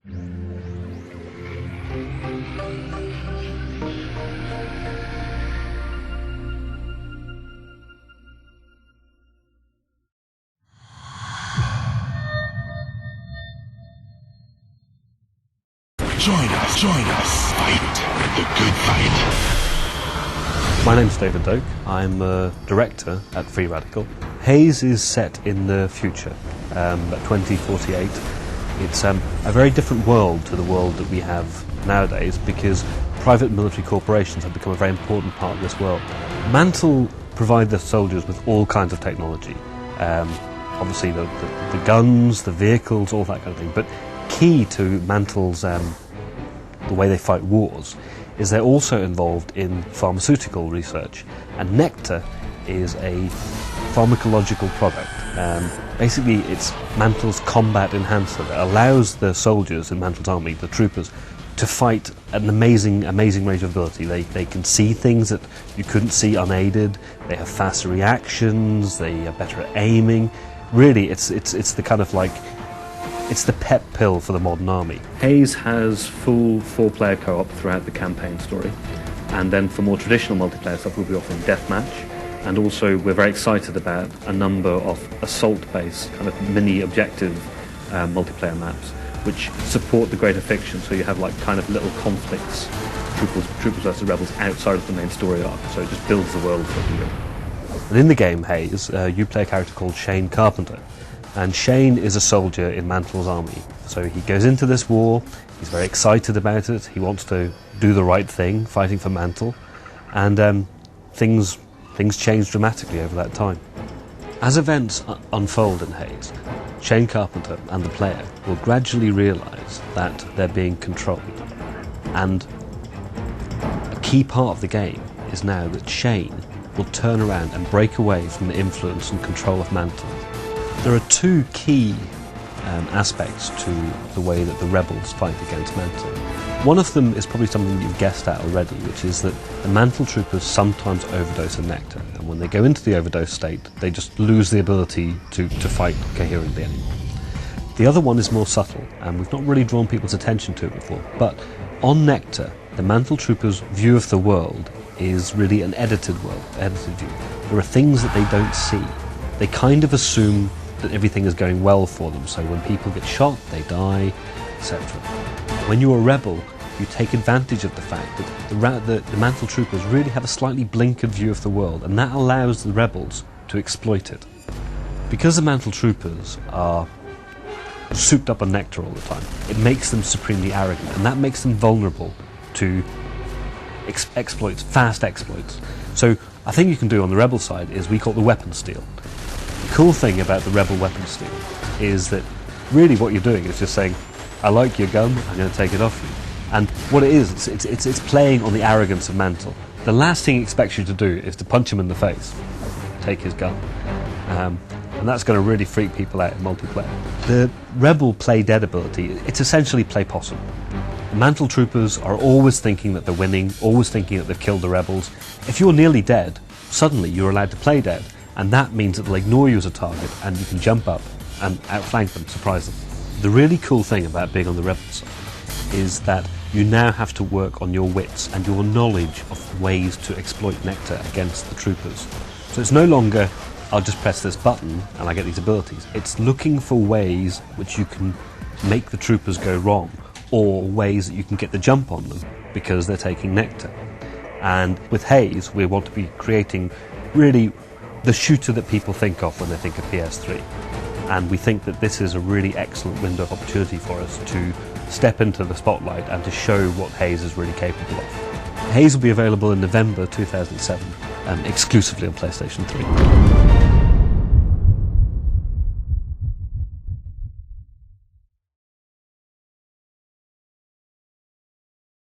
Join us, fight the good fight. My name's David Doak. I'm a director at Free Radical. Haze is set in the future, at 2048. It's a very different world to the world that we have nowadays because private military corporations have become a very important part of this world. Mantle provide the soldiers with all kinds of technology. Obviously the guns, the vehicles, all that kind of thing. But key to Mantle's the way they fight wars is they're also involved in pharmaceutical research, and Nectar is a pharmacological product. Basically it's Mantle's combat enhancer that allows the soldiers in Mantle's army, the troopers, to fight at an amazing range of ability. They can see things that you couldn't see unaided, they have faster reactions, they are better at aiming. Really it's the kind of like, it's the pep pill for the modern army. Haze has full 4-player co-op throughout the campaign story, and then for more traditional multiplayer stuff we'll be offering deathmatch, and also we're very excited about a number of assault-based kind of mini-objective multiplayer maps which support the greater fiction, so you have like kind of little conflicts, troopers versus rebels outside of the main story arc, so it just builds the world for you. And in the game Haze, you play a character called Shane Carpenter. And Shane is a soldier in Mantle's army. So he goes into this war, he's very excited about it, he wants to do the right thing, fighting for Mantle, and things change dramatically over that time. As events unfold in Haze, Shane Carpenter and the player will gradually realise that they're being controlled. And a key part of the game is now that Shane will turn around and break away from the influence and control of Mantle. There are two key aspects to the way that the rebels fight against Mantle. One of them is probably something you've guessed at already, which is that the Mantle troopers sometimes overdose in nectar, and when they go into the overdose state, they just lose the ability to fight coherently anymore. The other one is more subtle, and we've not really drawn people's attention to it before, but on nectar, the Mantle troopers' view of the world is really an edited view. There are things that they don't see. They kind of assume that everything is going well for them, so when people get shot, they die, etc. When you're a rebel, you take advantage of the fact that the Mantle troopers really have a slightly blinkered view of the world, and that allows the rebels to exploit it. Because the Mantle troopers are souped up on nectar all the time, it makes them supremely arrogant, and that makes them vulnerable to exploits, fast exploits. So a thing you can do on the rebel side is we call it the weapon steal. The cool thing about the rebel weapon steal is that really what you're doing is just saying, I like your gun, I'm going to take it off you. And what it is, it's playing on the arrogance of Mantle. The last thing he expects you to do is to punch him in the face, take his gun. And that's going to really freak people out in multiplayer. The rebel play dead ability, it's essentially play possum. The Mantle troopers are always thinking that they're winning, always thinking that they've killed the rebels. If you're nearly dead, suddenly you're allowed to play dead. And that means that they'll ignore you as a target and you can jump up and outflank them, surprise them. The really cool thing about being on the rebel side is that you now have to work on your wits and your knowledge of ways to exploit nectar against the troopers. So it's no longer, I'll just press this button and I get these abilities. It's looking for ways which you can make the troopers go wrong, or ways that you can get the jump on them because they're taking nectar. And with Haze, we want to be creating really the shooter that people think of when they think of PS3. And we think that this is a really excellent window of opportunity for us to step into the spotlight and to show what Haze is really capable of. Haze will be available in November 2007, exclusively on PlayStation 3.